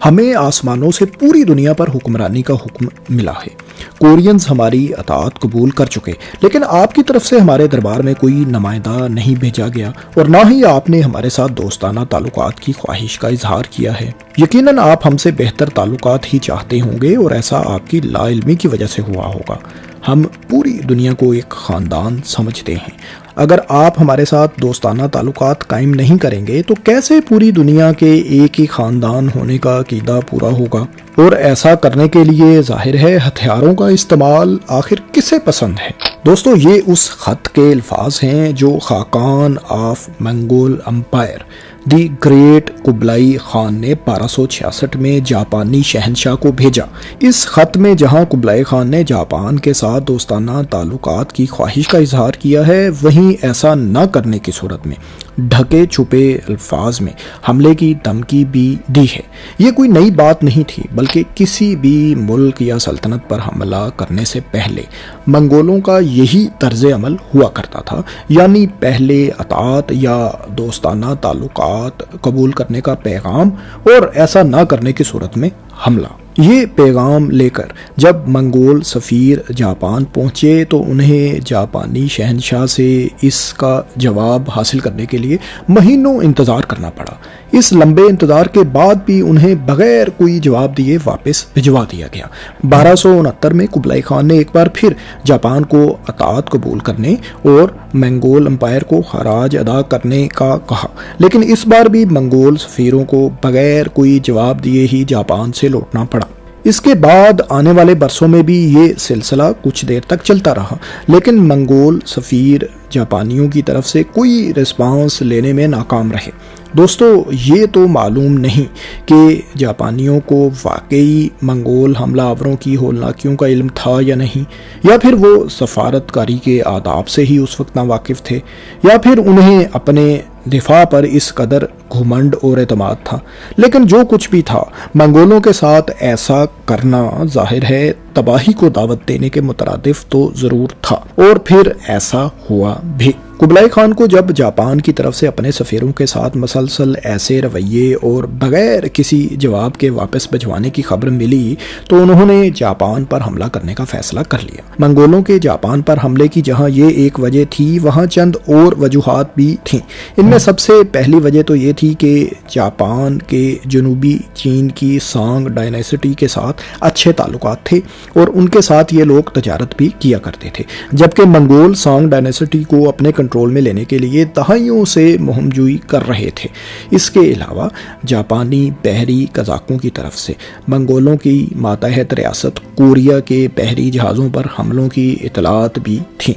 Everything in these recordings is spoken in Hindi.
हमें आसमानों से पूरी दुनिया पर हुक्मरानी का हुक्म मिला है। कोरियंस हमारी अताअत कबूल कर चुके, लेकिन आपकी तरफ से हमारे दरबार में कोई नुमाइंदा नहीं भेजा गया और ना ही आपने हमारे साथ दोस्ताना ताल्लुकात की ख्वाहिश का इजहार किया है। यकीनन आप हमसे बेहतर ताल्लुकात ही चाहते होंगे और ऐसा आपकी लाइल्मी की वजह से हुआ होगा। हम पूरी दुनिया को एक ख़ानदान समझते हैं। अगर आप हमारे साथ दोस्ताना ताल्लुकात कायम नहीं करेंगे तो कैसे पूरी दुनिया के एक ही ख़ानदान होने का अकीदा पूरा होगा? और ऐसा करने के लिए जाहिर है हथियारों का इस्तेमाल आखिर किसे पसंद है? दोस्तों, ये उस ख़त के अल्फाज हैं जो Khagan of Mongol Empire the Great Kublai Khan ने 1266 में जापानी शहनशाह को भेजा। इस खत में जहां कुबलाई खान ने जापान के साथ दोस्ताना ताल्लुकात की ख्वाहिश का इजहार किया है, वहीं ऐसा न करने की सूरत में ढके छुपे अल्फाज में हमले की धमकी भी दी है। ये कोई नई बात नहीं थी, बल्कि किसी भी मुल्क या सल्तनत पर हमला करने से पहले मंगोलों का यही तर्ज अमल हुआ करता था, यानी पहले अतात या दोस्ताना ताल्लुकात कबूल करने का पैगाम और ऐसा ना करने की सूरत में हमला। ये पैगाम लेकर जब मंगोल सफ़ीर जापान पहुँचे तो उन्हें जापानी शहनशाह से इसका जवाब हासिल करने के लिए महीनों इंतज़ार करना पड़ा। इस लंबे इंतज़ार के बाद भी उन्हें बगैर कोई जवाब दिए वापस भिजवा दिया गया। 1269 में कुबलाई खान ने एक बार फिर जापान को अतात कबूल करने और मंगोल एम्पायर को खराज अदा करने का कहा, लेकिन इस बार भी मंगोल सफ़ीरों को बगैर कोई जवाब दिए ही जापान से लौटना पड़ा। इसके बाद आने वाले बरसों में भी ये सिलसिला कुछ देर तक चलता रहा, लेकिन मंगोल सफ़ीर जापानियों की तरफ से कोई रिस्पांस लेने में नाकाम रहे। दोस्तों, ये तो मालूम नहीं कि जापानियों को वाकई मंगोल हमलावरों की होलनाकियों का इल्म था या नहीं, या फिर वो सफारतकारी के आदाब से ही उस वक्त नावाकिफ़ थे, या फिर उन्हें अपने दिफा पर इस कदर घुमंड और एतमाद था। लेकिन जो कुछ भी था, मंगोलों के साथ ऐसा करना जाहिर है तबाही को दावत देने के मुतरादिफ तो ज़रूर था, और फिर ऐसा हुआ भी। कुबलाई खान को जब जापान की तरफ से अपने सफ़ीरों के साथ मसलसल ऐसे रवैये और बगैर किसी जवाब के वापस भिजवाने की खबर मिली तो उन्होंने जापान पर हमला करने का फैसला कर लिया। मंगोलों के जापान पर हमले की जहां ये एक वजह थी, वहां चंद और वजूहात भी थीं। इनमें सबसे पहली वजह तो ये थी कि जापान के जनूबी चीन की सांग डायनेसिटी के साथ अच्छे ताल्लुकात थे और उनके साथ ये लोग तजारत भी किया करते थे, जबकि मंगोल सांग डायनेसिटी को अपने कंट्रोल में लेने के लिए दहाइयों से मुहिमजोई कर रहे थे। इसके अलावा जापानी बहरी कज़ाकों की तरफ से मंगोलों की मातहत रियासत कोरिया के बहरी जहाज़ों पर हमलों की इतलात भी थीं।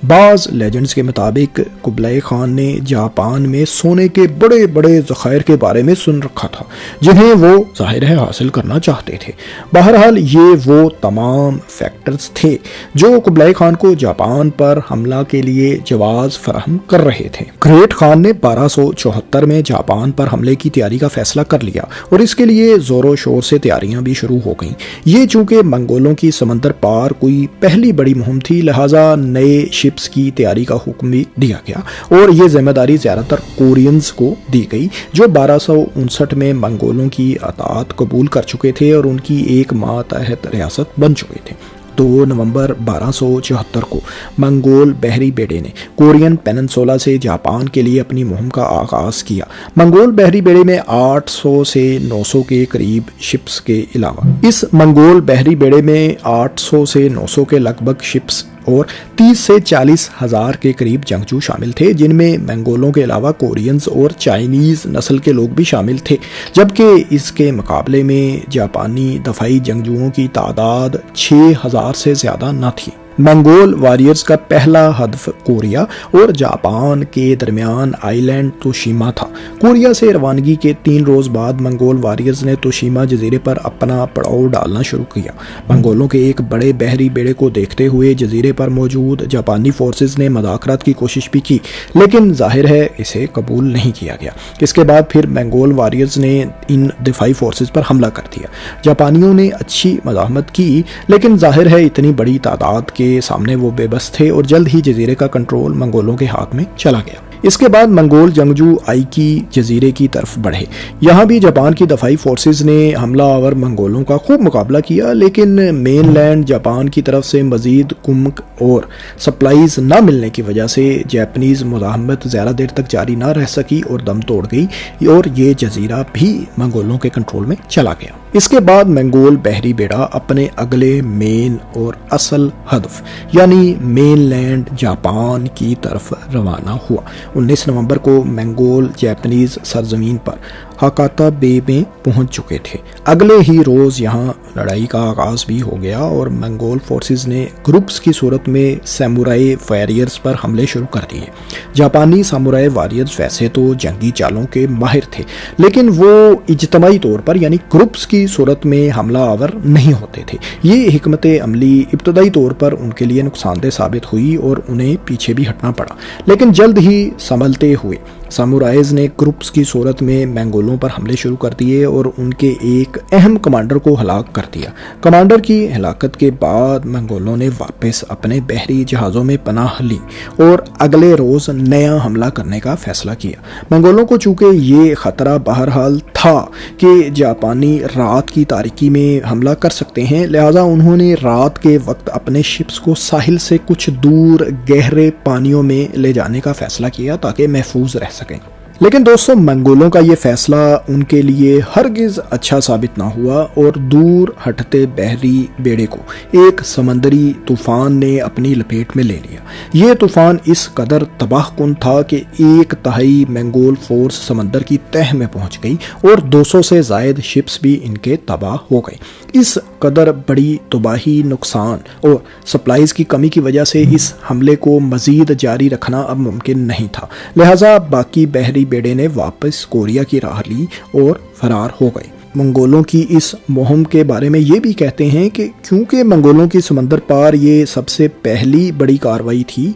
बाज़ लेजेंड्स के मुताबिक कुबलाई खान ने जापान में सोने के बड़े बड़े ज़खायर के बारे में सुन रखा था, जिन्हें वो जाहिर है हासिल करना चाहते थे। बहरहाल ये वो तमाम फैक्टर्स थे जो कुबलाई खान को जापान पर हमला के लिए जवाज़ फराहम कर रहे थे। ग्रेट खान ने 1274 में जापान पर हमले की तैयारी का फैसला कर लिया और इसके लिए जोरों शोर से तैयारियां भी शुरू हो गईं। ये चूंकि मंगोलों की समंदर पार कोई पहली बड़ी मुहिम थी, लिहाजा नए शिप्स की तैयारी का हुक्म भी दिया गया और ये जिम्मेदारी ज़्यादातर कोरियंस को दी गई, जो 1259 में मंगोलों की अतात कबूल कर चुके थे और उनकी एक मातहत रियासत बन चुके थे। 2 नवंबर 1274 को मंगोल बहरी बेड़े ने कोरियन पेनिनसुला से जापान के लिए अपनी मुहिम का आगाज़ किया। मंगोल बहरी बेड़े में 800 से 900 के करीब शिप्स के अलावा इस मंगोल बहरी बेड़े में 800 से 900 के लगभग शिप्स और 30 से 40 हज़ार के करीब जंगजू शामिल थे, जिनमें मंगोलों के अलावा कोरियंस और चाइनीज़ नस्ल के लोग भी शामिल थे, जबकि इसके मुकाबले में जापानी दफाई जंगजुओं की तादाद 6000 से ज़्यादा न थी। मंगोल वॉरियर्स का पहला हदफ कोरिया और जापान के दरमियान आइलैंड तोशीमा था। कोरिया से रवानगी के 3 रोज़ बाद मंगोल वॉरियर्स ने तोशीमा जजीरे पर अपना पड़ाव डालना शुरू किया। मंगोलों के एक बड़े बहरी बेड़े को देखते हुए जजीरे पर मौजूद जापानी फोर्सेस ने मुज़ाकरात की कोशिश भी की, लेकिन जाहिर है इसे कबूल नहीं किया गया। इसके बाद फिर मंगोल वॉरियर्स ने इन दिफाई फोर्सेस पर हमला कर दिया। जापानियों ने अच्छी मज़ाहमत की, लेकिन जाहिर है इतनी बड़ी तादाद के सामने वो बेबस थे और जल्द ही जजीरे का कंट्रोल मंगोलों के हाथ में चला गया। इसके बाद मंगोल जंगजू आइकी जजीरे की तरफ बढ़े। यहाँ भी जापान की दफाई फोर्सेस ने हमलावर मंगोलों का खूब मुकाबला किया, लेकिन मेनलैंड जापान की तरफ से मजीद कुम्क और सप्लाईज न मिलने की वजह से जापानीज मुजाहमत ज़्यादा देर तक जारी ना रह सकी और दम तोड़ गई और ये जजीरा भी मंगोलों के कंट्रोल में चला गया। इसके बाद मंगोल बहरी बेड़ा अपने अगले मेन और असल हदफ यानी मेनलैंड जापान की तरफ रवाना हुआ। 19 नवंबर को मंगोल जापानीज सरजमीन पर हाकाता बे में पहुंच चुके थे। अगले ही रोज़ यहाँ लड़ाई का आगाज भी हो गया और मंगोल फोर्सेस ने ग्रुप्स की सूरत में सैमुराई वॉरियर्स पर हमले शुरू कर दिए। जापानी सैमुराई वॉरियर्स वैसे तो जंगी चालों के माहिर थे, लेकिन वो इज्तमाही तौर पर यानी ग्रुप्स की सूरत में हमला आवर नहीं होते थे। ये हिकमत अमली इब्तदाई तौर पर उनके लिए नुकसानदेह साबित हुई और उन्हें पीछे भी हटना पड़ा, लेकिन जल्द ही संभलते हुए सामुराइज ने ग्रुप्स की सूरत में मंगोलों पर हमले शुरू कर दिए और उनके एक अहम कमांडर को हलाक कर दिया। कमांडर की हलाकत के बाद मंगोलों ने वापस अपने बहरी जहाज़ों में पनाह ली और अगले रोज़ नया हमला करने का फैसला किया। मंगोलों को चूंकि ये ख़तरा बहरहाल था कि जापानी रात की तारीकी में हमला कर सकते हैं, लिहाजा उन्होंने रात के वक्त अपने शिप्स को साहिल से कुछ दूर गहरे पानियों में ले जाने का फैसला किया ताकि महफूज रह सकें। लेकिन दोस्तों, मंगोलों का ये फैसला उनके लिए हरगिज़ अच्छा साबित ना हुआ और दूर हटते बहरी बेड़े को एक समंदरी तूफान ने अपनी लपेट में ले लिया। ये तूफान इस कदर तबाहकुन था कि 1/3 मंगोल फोर्स समंदर की तह में पहुंच गई और 200 से ज़ायद शिप्स भी इनके तबाह हो गए। इस कदर बड़ी तबाही, नुकसान और सप्लाईज की कमी की वजह से इस हमले को मज़ीद जारी रखना अब मुमकिन नहीं था। लिहाजा बाकी बहरी बेड़े ने वापस कोरिया की राह ली और फरार हो गए। मंगोलों की इस मुहिम के बारे में ये भी कहते हैं कि क्योंकि मंगोलों की समंदर पार ये सबसे पहली बड़ी कार्रवाई थी,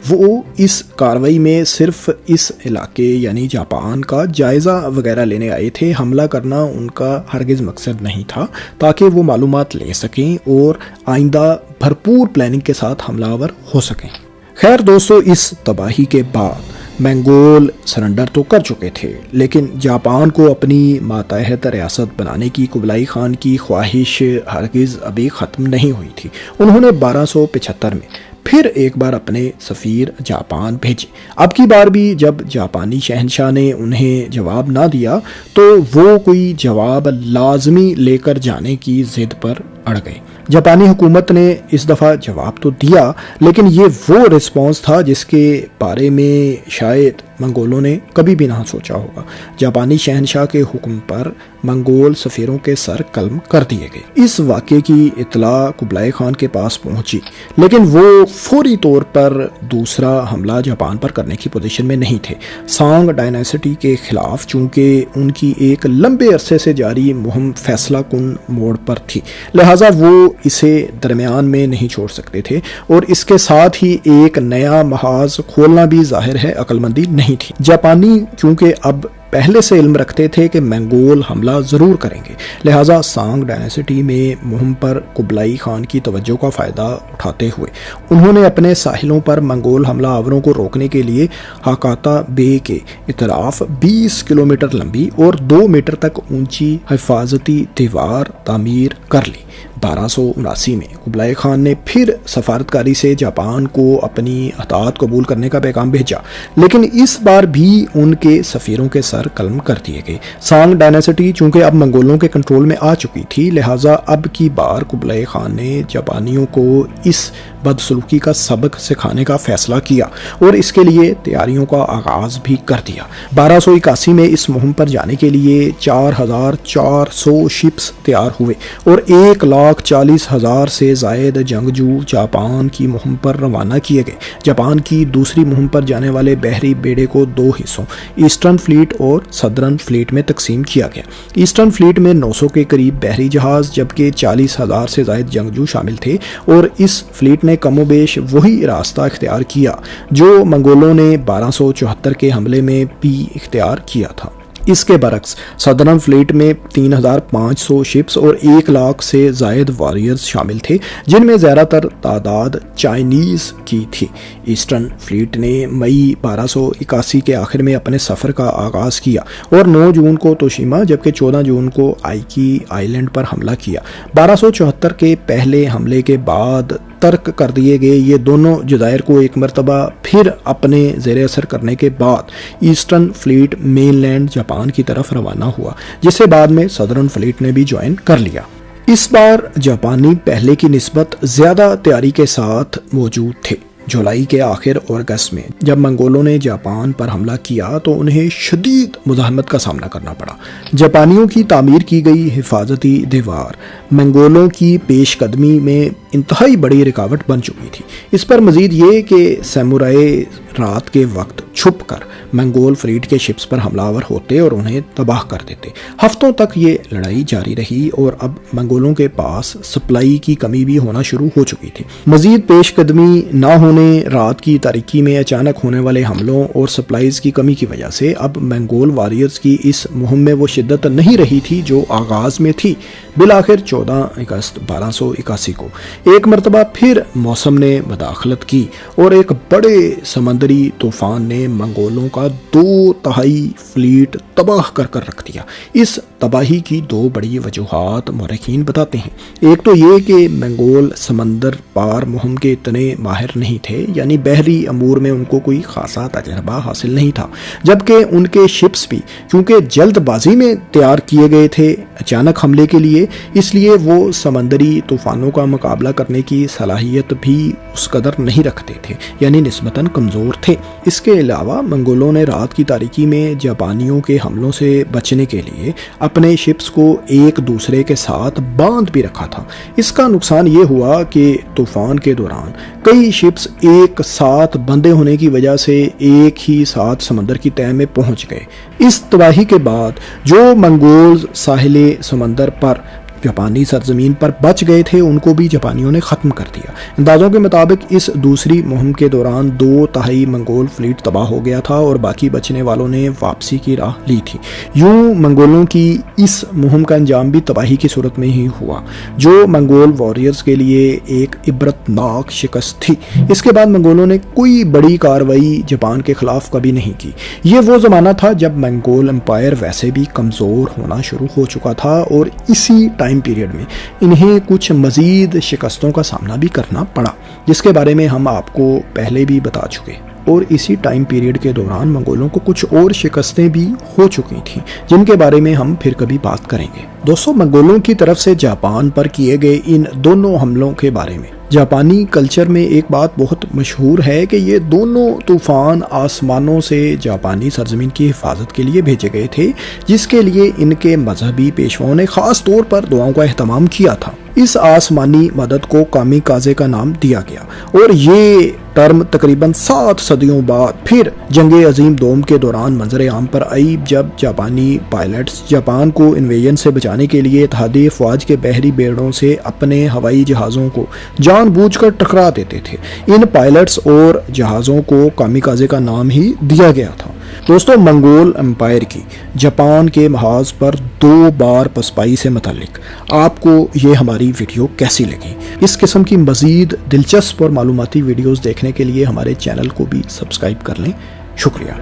वो इस कार्रवाई में सिर्फ इस इलाके यानी जापान का जायज़ा वगैरह लेने आए थे। हमला करना उनका हरगिज़ मकसद नहीं था, ताकि वो मालूमात ले सकें और आइंदा भरपूर प्लानिंग के साथ हमलावर हो सकें। खैर दोस्तों, इस तबाही के बाद मंगोल सरेंडर तो कर चुके थे, लेकिन जापान को अपनी मातहत रियासत बनाने की कुबलाई खान की ख्वाहिश हरगिज़ अभी ख़त्म नहीं हुई थी। उन्होंने 1275 में फिर एक बार अपने सफ़ीर जापान भेजे। अब की बार भी जब जापानी शहनशाह ने उन्हें जवाब ना दिया तो वो कोई जवाब लाजमी लेकर जाने की ज़िद पर अड़ गए। जापानी हुकूमत ने इस दफ़ा जवाब तो दिया, लेकिन ये वो रिस्पॉन्स था जिसके बारे में शायद मंगोलों ने कभी भी ना सोचा होगा। जापानी शहनशाह के हुक्म पर मंगोल सफ़ीरों के सर कलम कर दिए गए। इस वाक़े की इतला कुबलाई खान के पास पहुंची, लेकिन वो फौरी तौर पर दूसरा हमला जापान पर करने की पोजीशन में नहीं थे। सांग डायनेसिटी के खिलाफ चूंकि उनकी एक लंबे अरसे से जारी मुहिम फैसला कुन मोड़ पर थी, लिहाजा वो इसे दरमियान में नहीं छोड़ सकते थे और इसके साथ ही एक नया महाज खोलना भी जाहिर है अक्लमंदी नहीं थी। जापानी क्योंकि अब पहले से इल्म रखते थे कि मंगोल हमला ज़रूर करेंगे, लिहाजा सांग डायनेसिटी में मुहिम पर कुबलाई खान की तवज्जो का फ़ायदा उठाते हुए उन्होंने अपने साहिलों पर मंगोल हमला आवरों को रोकने के लिए हाकाता बे के इतराफ 20 किलोमीटर लंबी और 2 मीटर तक ऊंची हिफाजती दीवार तामीर कर ली। 1279 में कुबलाई खान ने फिर सफारतकारी से जापान को अपनी अतात कबूल करने का पैगाम भेजा, लेकिन इस बार भी उनके सफ़ीरों के सर कलम कर दिए गए। सांग डायनेसिटी चूंकि अब मंगोलों के कंट्रोल में आ चुकी थी, लिहाजा अब की बार कुबलाई खान ने जापानियों को इस बदसलूकी का सबक सिखाने का फैसला किया और इसके लिए तैयारियों का आगाज भी कर दिया। 1281 में इस मुहिम पर जाने के लिए 4400 शिप्स तैयार हुए और 1,40,000 से जायद जंगजू जापान की मुहिम पर रवाना किए गए। जापान की दूसरी मुहिम पर जाने वाले बहरी बेड़े को 2 हिस्सों ईस्टर्न फ्लीट और सदर्न फ्लीट में तकसीम किया गया। ईस्टर्न फ्लीट में 900 के करीब बहरी जहाज जबकि 40,000 से जायद जंगजू शामिल थे और इस फ्लीट ने कमोबेश वही रास्ता इख्तियार किया जो मंगोलों ने 1274 के हमले में भी इख्तियार किया था। इसके बरक्स सदर्न फ्लीट में 3,500 शिप्स और 1 लाख से जायद वॉरियर्स शामिल थे, जिनमें ज़्यादातर तादाद चाइनीज़ की थी। ईस्टर्न फ्लीट ने मई 1281 के आखिर में अपने सफ़र का आगाज़ किया और 9 जून को तोशिमा जबकि 14 जून को आइकी आइलैंड पर हमला किया। 1274 के पहले हमले के बाद तर्क कर दिए गए ये दोनों जज़ायर को एक मरतबा फिर अपने ज़ेर असर करने के बाद ईस्टर्न फ्लीट मेनलैंड जापान की तरफ रवाना हुआ, जिसे बाद में सदर्न फ्लीट ने भी ज्वाइन कर लिया। इस बार जापानी पहले की निस्बत ज़्यादा तैयारी के साथ मौजूद थे। जुलाई के आखिर और अगस्त में जब मंगोलों ने जापान पर हमला किया तो उन्हें शदीद मुज़ाहमत का सामना करना पड़ा। जापानियों की तामीर की गई हिफाजती दीवार मंगोलों की पेशकदमी में इंतहाई बड़ी रुकावट बन चुकी थी। इस पर मज़ीद ये कि सैमुराई रात के वक्त छुप कर मंगोल फ्लीट के शिप्स पर हमलावर होते और उन्हें तबाह कर देते। हफ्तों तक ये लड़ाई जारी रही और अब मंगोलों के पास सप्लाई की कमी भी होना शुरू हो चुकी थी। मज़ीद पेशकदमी ना होने, रात की तारीकी में अचानक होने वाले हमलों और सप्लाईज की कमी की वजह से अब मंगोल वॉरियर्स की इस मुहिम में वो शिद्दत नहीं रही थी जो आगाज़ में थी। बिलाखिर 14 अगस्त 1281 को एक मरतबा फिर मौसम ने मदाखलत की और एक बड़े समंदरी तूफान ने मंगोलों का 2/3 फ्लीट तबाह कर रख दिया। इस तबाही की 2 बड़ी वजूहात मौरखीन बताते हैं। एक तो ये कि मंगोल समंदर पार मुहिम के इतने माहिर नहीं थे, यानी बहरी अमूर में उनको कोई खासा तजर्बा हासिल नहीं था, जबकि उनके शिप्स भी क्योंकि जल्दबाजी में तैयार किए गए थे अचानक हमले के लिए, इसलिए वो समंदरी तूफानों का मुकाबला करने की सलाहियत भी उस कदर नहीं रखते थे, यानी निस्बतन कमज़ोर थे। इसके अलावा मंगोलों ने रात की तारीकी में जापानियों के हमलों से बचने के लिए अपने शिप्स को एक दूसरे के साथ बांध भी रखा था। इसका नुकसान ये हुआ कि तूफान के दौरान कई शिप्स एक साथ बंधे होने की वजह से एक ही साथ समंदर की तह में पहुंच गए। इस तबाही के बाद जो मंगोल साहिले समंदर पर जापानी सरजमीन पर बच गए थे उनको भी जापानियों ने ख़त्म कर दिया। अंदाज़ों के मुताबिक इस दूसरी मुहिम के दौरान 2/3 मंगोल फ्लीट तबाह हो गया था और बाकी बचने वालों ने वापसी की राह ली थी। यूं मंगोलों की इस मुहिम का अंजाम भी तबाही की सूरत में ही हुआ, जो मंगोल वॉरियर्स के लिए एक इबरतनाक शिकस्त थी। इसके बाद मंगोलों ने कोई बड़ी कार्रवाई जापान के खिलाफ कभी नहीं की। ये वो ज़माना था जब मंगोल एम्पायर वैसे भी कमज़ोर होना शुरू हो चुका था और इसी टाइम पीरियड में इन्हें कुछ मज़ीद शिकस्तों का सामना भी करना पड़ा, जिसके बारे में हम आपको पहले भी बता चुके। और इसी टाइम पीरियड के दौरान मंगोलों को कुछ और शिकस्तें भी हो चुकी थीं, जिनके बारे में हम फिर कभी बात करेंगे। दोस्तों, मंगोलों की तरफ से जापान पर किए गए इन दोनों हमलों के बारे में जापानी कल्चर में एक बात बहुत मशहूर है कि ये दोनों तूफ़ान आसमानों से जापानी सरजमीन की हिफाजत के लिए भेजे गए थे, जिसके लिए इनके मजहबी पेशवाओं ने ख़ास तौर पर दुआओं का एहतमाम किया था। इस आसमानी मदद को कामिकाज़े का नाम दिया गया और ये टर्म तकरीबन 7 सदियों बाद फिर जंग अजीम दोम के दौरान मंजर आम पर आई, जब जापानी पायलट्स जापान को इन्वेजन से बचाने के लिए इत्तेहादी फ़ौज के बहरी बेड़ों से अपने हवाई जहाज़ों को जानबूझकर टकरा देते थे। इन पायलट्स और जहाज़ों को कामिकाज़े का नाम ही दिया गया था। दोस्तों, मंगोल एम्पायर की जापान के महाज पर 2 बार पसपाई से मुतालिक आपको ये हमारी वीडियो कैसी लगी? इस किस्म की मज़ीद दिलचस्प और मालूमाती वीडियोस देखने के लिए हमारे चैनल को भी सब्सक्राइब कर लें। शुक्रिया।